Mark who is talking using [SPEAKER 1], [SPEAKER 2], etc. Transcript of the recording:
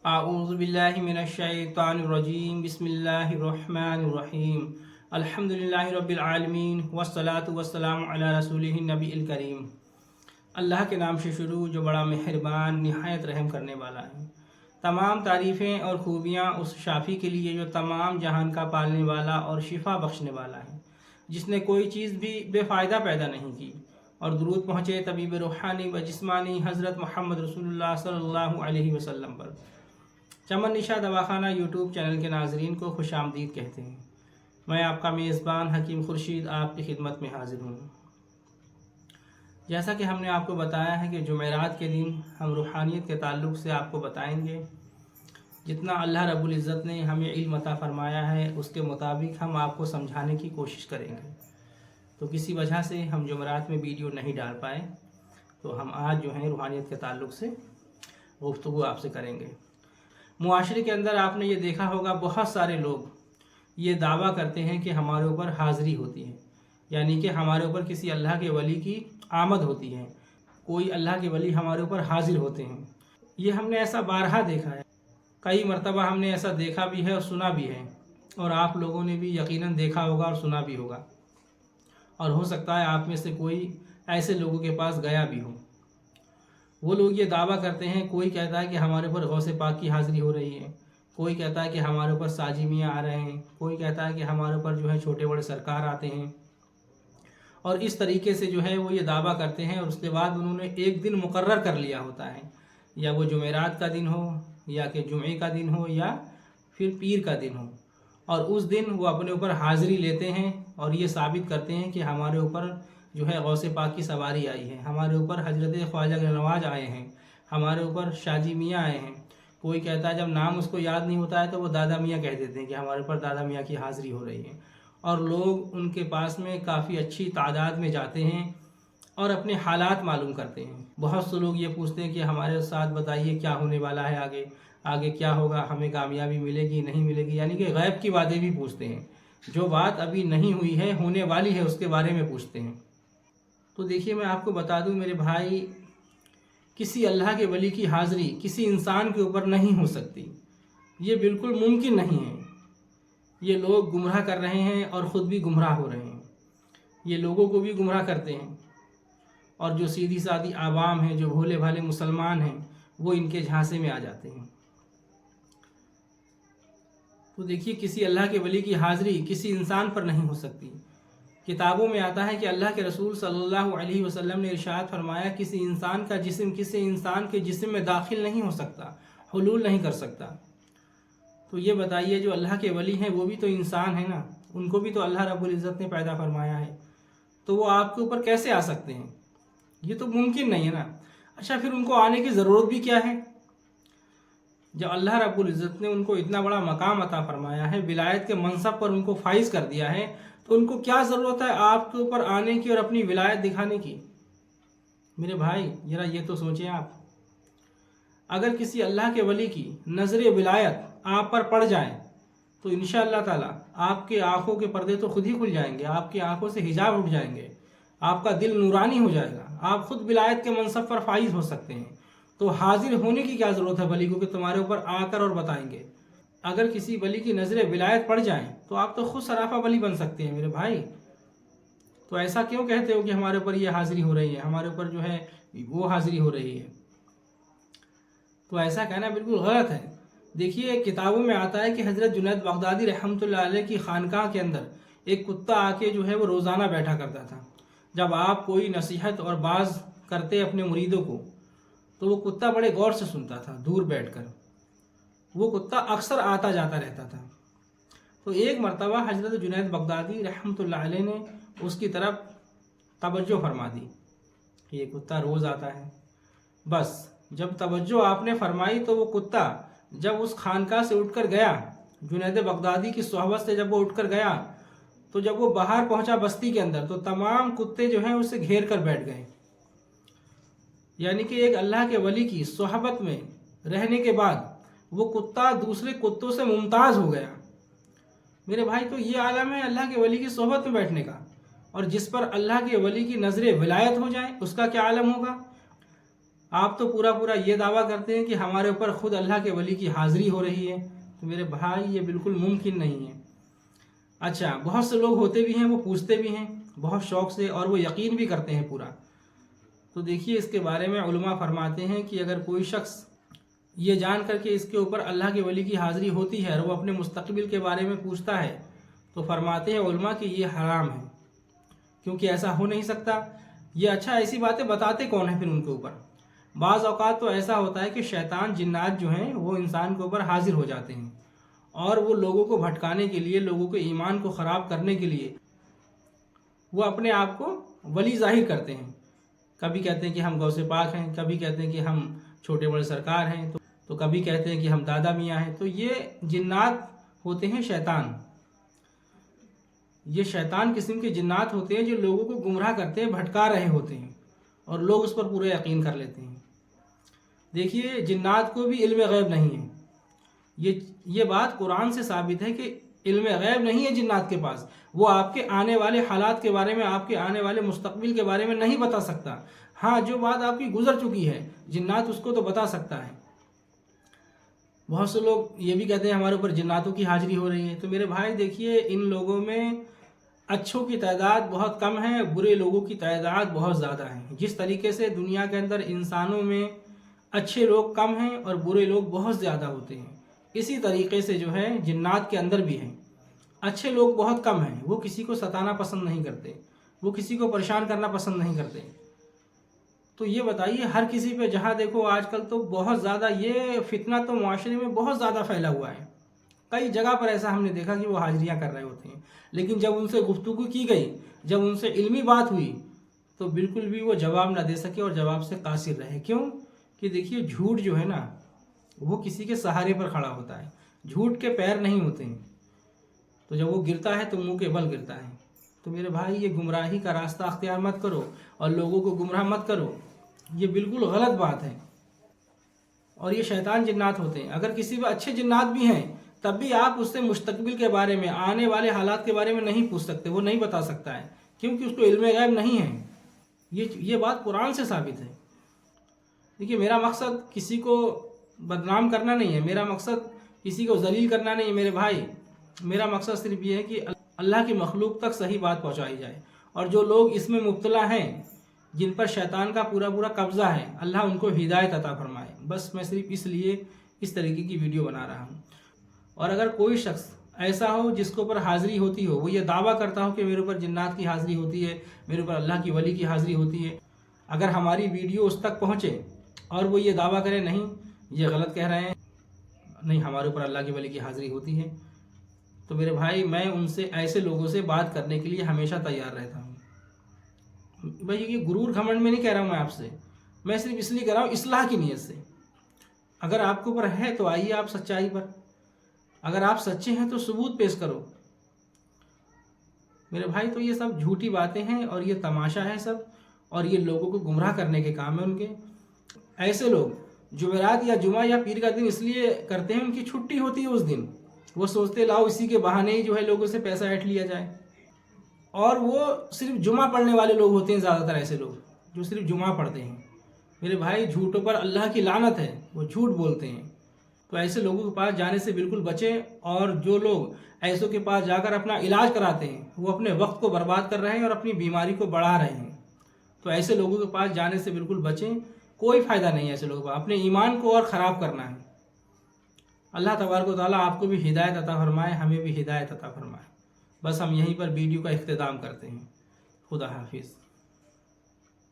[SPEAKER 1] اعوذ باللہ من الشیطان الرجیم بسم اللہ الرحمن الرحیم الحمدللہ رب العالمین والصلاة والسلام علی رسولہ النبی الکریم۔ اللہ کے نام سے شروع جو بڑا مہربان نہایت رحم کرنے والا ہے۔ تمام تعریفیں اور خوبیاں اس شافی کے لیے جو تمام جہان کا پالنے والا اور شفا بخشنے والا ہے، جس نے کوئی چیز بھی بے فائدہ پیدا نہیں کی، اور درود پہنچے طبیب روحانی و جسمانی حضرت محمد رسول اللہ صلی اللہ علیہ وسلم پر۔ چمن نشا دواخانہ یوٹیوب چینل کے ناظرین کو خوش آمدید کہتے ہیں۔ میں آپ کا میزبان حکیم خورشید آپ کی خدمت میں حاضر ہوں۔ جیسا کہ ہم نے آپ کو بتایا ہے کہ جمعرات کے دن ہم روحانیت کے تعلق سے آپ کو بتائیں گے۔ جتنا اللہ رب العزت نے ہمیں علم عطا فرمایا ہے اس کے مطابق ہم آپ کو سمجھانے کی کوشش کریں گے۔ تو کسی وجہ سے ہم جمعرات میں ویڈیو نہیں ڈال پائے، تو ہم آج جو ہیں روحانیت کے تعلق سے گفتگو آپ سے کریں گے۔ معاشرے کے اندر آپ نے یہ دیکھا ہوگا، بہت سارے لوگ یہ دعویٰ کرتے ہیں کہ ہمارے اوپر حاضری ہوتی ہے، یعنی کہ ہمارے اوپر کسی اللہ کے ولی کی آمد ہوتی ہے، کوئی اللہ کے ولی ہمارے اوپر حاضر ہوتے ہیں۔ یہ ہم نے ایسا بارہا دیکھا ہے، کئی مرتبہ ہم نے ایسا دیکھا بھی ہے اور سنا بھی ہے، اور آپ لوگوں نے بھی یقیناً دیکھا ہوگا اور سنا بھی ہوگا، اور ہو سکتا ہے آپ میں سے کوئی ایسے لوگوں کے پاس گیا بھی ہو۔ وہ لوگ یہ دعویٰ کرتے ہیں، کوئی کہتا ہے کہ ہمارے اوپر غوث پاک کی حاضری ہو رہی ہے، کوئی کہتا ہے کہ ہمارے اوپر ساجی میاں آ رہے ہیں، کوئی کہتا ہے کہ ہمارے اوپر جو ہے چھوٹے بڑے سرکار آتے ہیں، اور اس طریقے سے جو ہے وہ یہ دعویٰ کرتے ہیں، اور اس کے بعد انہوں نے ایک دن مقرر کر لیا ہوتا ہے، یا وہ جمعرات کا دن ہو، یا کہ جمعے کا دن ہو، یا پھر پیر کا دن ہو، اور اس دن وہ اپنے اوپر حاضری لیتے ہیں اور یہ ثابت کرتے ہیں کہ ہمارے اوپر جو ہے غوث پاک کی سواری آئی ہے، ہمارے اوپر حضرت خواجہ نواز آئے ہیں، ہمارے اوپر شاجی میاں آئے ہیں۔ کوئی کہتا ہے جب نام اس کو یاد نہیں ہوتا ہے تو وہ دادا میاں کہہ دیتے ہیں کہ ہمارے اوپر دادا میاں کی حاضری ہو رہی ہے، اور لوگ ان کے پاس میں کافی اچھی تعداد میں جاتے ہیں اور اپنے حالات معلوم کرتے ہیں۔ بہت سے لوگ یہ پوچھتے ہیں کہ ہمارے ساتھ بتائیے کیا ہونے والا ہے، آگے کیا ہوگا، ہمیں کامیابی ملے گی نہیں ملے گی، یعنی کہ غیب کی باتیں بھی پوچھتے ہیں، جو بات ابھی نہیں ہوئی ہے ہونے والی ہے اس کے بارے میں پوچھتے ہیں۔ تو دیکھیے، میں آپ کو بتا دوں میرے بھائی، کسی اللہ کے ولی کی حاضری کسی انسان کے اوپر نہیں ہو سکتی، یہ بالکل ممکن نہیں ہے۔ یہ لوگ گمراہ کر رہے ہیں اور خود بھی گمراہ ہو رہے ہیں، یہ لوگوں کو بھی گمراہ کرتے ہیں، اور جو سیدھی سادی عوام ہیں، جو بھولے بھالے مسلمان ہیں، وہ ان کے جھانسے میں آ جاتے ہیں۔ تو دیکھیے، کسی اللہ کے ولی کی حاضری کسی انسان پر نہیں ہو سکتی۔ کتابوں میں آتا ہے کہ اللہ کے رسول صلی اللہ علیہ وسلم نے ارشاد فرمایا، کسی انسان کا جسم کسی انسان کے جسم میں داخل نہیں ہو سکتا، حلول نہیں کر سکتا۔ تو یہ بتائیے، جو اللہ کے ولی ہیں وہ بھی تو انسان ہیں نا، ان کو بھی تو اللہ رب العزت نے پیدا فرمایا ہے، تو وہ آپ کے اوپر کیسے آ سکتے ہیں؟ یہ تو ممکن نہیں ہے نا۔ اچھا، پھر ان کو آنے کی ضرورت بھی کیا ہے؟ جب اللہ رب العزت نے ان کو اتنا بڑا مقام عطا فرمایا ہے، ولایت کے منصب پر ان کو فائز کر دیا ہے، تو ان کو کیا ضرورت ہے آپ کے اوپر آنے کی اور اپنی ولایت دکھانے کی؟ میرے بھائی ذرا یہ تو سوچیں آپ۔ اگر کسی اللہ کے ولی کی نظر ولایت آپ پر پڑ جائے تو انشاءاللہ تعالی آپ کے آنکھوں کے پردے تو خود ہی کھل جائیں گے، آپ کی آنکھوں سے حجاب اٹھ جائیں گے، آپ کا دل نورانی ہو جائے گا، آپ خود ولایت کے منصب پر فائز ہو سکتے ہیں۔ تو حاضر ہونے کی کیا ضرورت ہے ولی کو کہ تمہارے اوپر آ کر اور بتائیں گے؟ اگر کسی ولی کی نظر ولایت پڑ جائیں تو آپ تو خود سراپا ولی بن سکتے ہیں میرے بھائی۔ تو ایسا کیوں کہتے ہو کہ ہمارے اوپر یہ حاضری ہو رہی ہے، ہمارے اوپر جو ہے وہ حاضری ہو رہی ہے؟ تو ایسا کہنا بالکل غلط ہے۔ دیکھیے، کتابوں میں آتا ہے کہ حضرت جنید بغدادی رحمۃ اللہ علیہ کی خانقاہ کے اندر ایک کتا آ کے جو ہے وہ روزانہ بیٹھا کرتا تھا۔ جب آپ کوئی نصیحت اور باز کرتے اپنے مریدوں کو تو وہ کتا بڑے غور سے سنتا تھا، دور بیٹھ کر۔ وہ کتا اکثر آتا جاتا رہتا تھا۔ تو ایک مرتبہ حضرت جنید بغدادی رحمۃ اللہ علیہ نے اس کی طرف توجہ فرما دی کہ یہ کتا روز آتا ہے۔ بس جب توجہ آپ نے فرمائی تو وہ کتا جب اس خانقاہ سے اٹھ کر گیا، جنید بغدادی کی صحبت سے جب وہ اٹھ کر گیا، تو جب وہ باہر پہنچا بستی کے اندر تو تمام کتے جو ہیں اسے گھیر کر بیٹھ گئے۔ یعنی کہ ایک اللہ کے ولی کی صحبت میں رہنے کے بعد وہ کتا دوسرے کتوں سے ممتاز ہو گیا۔ میرے بھائی، تو یہ عالم ہے اللہ کے ولی کی صحبت میں بیٹھنے کا، اور جس پر اللہ کے ولی کی نظر ولایت ہو جائے اس کا کیا عالم ہوگا؟ آپ تو پورا پورا یہ دعویٰ کرتے ہیں کہ ہمارے اوپر خود اللہ کے ولی کی حاضری ہو رہی ہے، تو میرے بھائی یہ بالکل ممکن نہیں ہے۔ اچھا، بہت سے لوگ ہوتے بھی ہیں وہ پوچھتے بھی ہیں بہت شوق سے، اور وہ یقین بھی کرتے ہیں پورا۔ تو دیکھیے اس کے بارے میں علماء فرماتے ہیں کہ اگر کوئی شخص یہ جان کر کے اس کے اوپر اللہ کے ولی کی حاضری ہوتی ہے اور وہ اپنے مستقبل کے بارے میں پوچھتا ہے، تو فرماتے ہیں علماء کہ یہ حرام ہے، کیونکہ ایسا ہو نہیں سکتا۔ یہ اچھا ایسی باتیں بتاتے کون ہیں پھر ان کے اوپر؟ بعض اوقات تو ایسا ہوتا ہے کہ شیطان جنات جو ہیں وہ انسان کے اوپر حاضر ہو جاتے ہیں، اور وہ لوگوں کو بھٹکانے کے لیے، لوگوں کے ایمان کو خراب کرنے کے لیے وہ اپنے آپ کو ولی ظاہر کرتے ہیں۔ کبھی کہتے ہیں کہ ہم غوث پاک ہیں، کبھی کہتے ہیں کہ ہم چھوٹے بڑے سرکار ہیں، تو کبھی کہتے ہیں کہ ہم دادا میاں ہیں۔ تو یہ جنات ہوتے ہیں شیطان، یہ شیطان قسم کے جنات ہوتے ہیں جو لوگوں کو گمراہ کرتے ہیں، بھٹکا رہے ہوتے ہیں، اور لوگ اس پر پورا یقین کر لیتے ہیں۔ دیکھیے جنات کو بھی علم غیب نہیں ہے، یہ بات قرآن سے ثابت ہے کہ علم غیب نہیں ہے جنات کے پاس۔ وہ آپ کے آنے والے حالات کے بارے میں، آپ کے آنے والے مستقبل کے بارے میں نہیں بتا سکتا۔ ہاں، جو بات آپ کی گزر چکی ہے جنات اس کو تو بتا سکتا ہے۔ بہت سے لوگ یہ بھی کہتے ہیں ہمارے اوپر جناتوں کی حاضری ہو رہی ہے۔ تو میرے بھائی دیکھیے، ان لوگوں میں اچھوں کی تعداد بہت کم ہے، برے لوگوں کی تعداد بہت زیادہ ہے۔ جس طریقے سے دنیا کے اندر انسانوں میں اچھے لوگ کم ہیں اور برے لوگ بہت زیادہ ہوتے ہیں، اسی طریقے سے جو ہے جنات کے اندر بھی ہیں۔ اچھے لوگ بہت کم ہیں، وہ کسی کو ستانا پسند نہیں کرتے، وہ کسی کو پریشان کرنا پسند نہیں کرتے۔ تو یہ بتائیے، ہر کسی پہ جہاں دیکھو آج کل تو بہت زیادہ یہ فتنہ تو معاشرے میں بہت زیادہ پھیلا ہوا ہے۔ کئی جگہ پر ایسا ہم نے دیکھا کہ وہ حاضریاں کر رہے ہوتے ہیں، لیکن جب ان سے گفتگو کی گئی، جب ان سے علمی بات ہوئی، تو بالکل بھی وہ جواب نہ دے سکے اور جواب سے قاصر رہے۔ کیوں؟ کہ دیکھیے جھوٹ جو ہے نا، وہ کسی کے سہارے پر کھڑا ہوتا ہے، جھوٹ کے پیر نہیں ہوتے ہیں، تو جب وہ گرتا ہے تو منہ کے بل گرتا ہے۔ تو میرے بھائی یہ گمراہی کا راستہ اختیار مت کرو اور لوگوں کو گمراہ مت کرو، یہ بالکل غلط بات ہے، اور یہ شیطان جنات ہوتے ہیں۔ اگر کسی میں اچھے جنات بھی ہیں تب بھی آپ اس سے مستقبل کے بارے میں، آنے والے حالات کے بارے میں نہیں پوچھ سکتے، وہ نہیں بتا سکتا ہے، کیونکہ اس کو علم غیب نہیں ہے۔ یہ بات قرآن سے ثابت ہے۔ دیکھیے میرا مقصد کسی کو بدنام کرنا نہیں ہے، میرا مقصد کسی کو ذلیل کرنا نہیں ہے میرے بھائی۔ میرا مقصد صرف یہ ہے کہ اللہ کی مخلوق تک صحیح بات پہنچائی جائے، اور جو لوگ اس میں مبتلا ہیں، جن پر شیطان کا پورا پورا قبضہ ہے، اللہ ان کو ہدایت عطا فرمائے۔ بس میں صرف اس لیے اس طریقے کی ویڈیو بنا رہا ہوں۔ اور اگر کوئی شخص ایسا ہو جس کے اوپر حاضری ہوتی ہو، وہ یہ دعویٰ کرتا ہو کہ میرے اوپر جنات کی حاضری ہوتی ہے، میرے اوپر اللہ کی ولی کی حاضری ہوتی ہے، اگر ہماری ویڈیو اس تک پہنچے اور وہ یہ دعویٰ کرے نہیں یہ غلط کہہ رہے ہیں، نہیں ہمارے اوپر اللہ کی ولی کی حاضری ہوتی ہے، تو میرے بھائی میں ان سے، ایسے لوگوں سے بات کرنے کے لیے ہمیشہ تیار رہتا ہوں۔ بھائی یہ غرور گھمنڈ میں نہیں کہہ رہا ہوں میں آپ سے، میں صرف اس لیے کہہ رہا ہوں اصلاح کی نیت سے۔ اگر آپ کے اوپر ہے تو آئیے آپ سچائی پر، اگر آپ سچے ہیں تو ثبوت پیش کرو۔ میرے بھائی تو یہ سب جھوٹی باتیں ہیں اور یہ تماشا ہے سب، اور یہ لوگوں کو گمراہ کرنے کے کام ہے ان کے۔ ایسے لوگ جمعرات یا جمعہ یا پیر کا دن اس لیے کرتے ہیں، ان کی چھٹی ہوتی ہے اس دن، وہ سوچتے لاؤ اسی کے بہانے ہی جو ہے لوگوں سے پیسہ ایٹ لیا جائے، اور وہ صرف جمعہ پڑھنے والے لوگ ہوتے ہیں زیادہ تر، ایسے لوگ جو صرف جمعہ پڑھتے ہیں۔ میرے بھائی جھوٹوں پر اللہ کی لعنت ہے، وہ جھوٹ بولتے ہیں۔ تو ایسے لوگوں کے پاس جانے سے بالکل بچیں، اور جو لوگ ایسوں کے پاس جا کر اپنا علاج کراتے ہیں وہ اپنے وقت کو برباد کر رہے ہیں اور اپنی بیماری کو بڑھا رہے ہیں۔ تو ایسے لوگوں کے پاس جانے سے بالکل بچیں، کوئی فائدہ نہیں ہے ایسے لوگوں کا، اپنے ایمان کو اور خراب کرنا ہے۔ اللہ تبارک و تعالیٰ آپ کو بھی ہدایت عطا فرمائے، ہمیں بھی ہدایت عطا فرمائے۔ بس ہم یہیں پر ویڈیو کا اختتام کرتے ہیں۔ خدا حافظ۔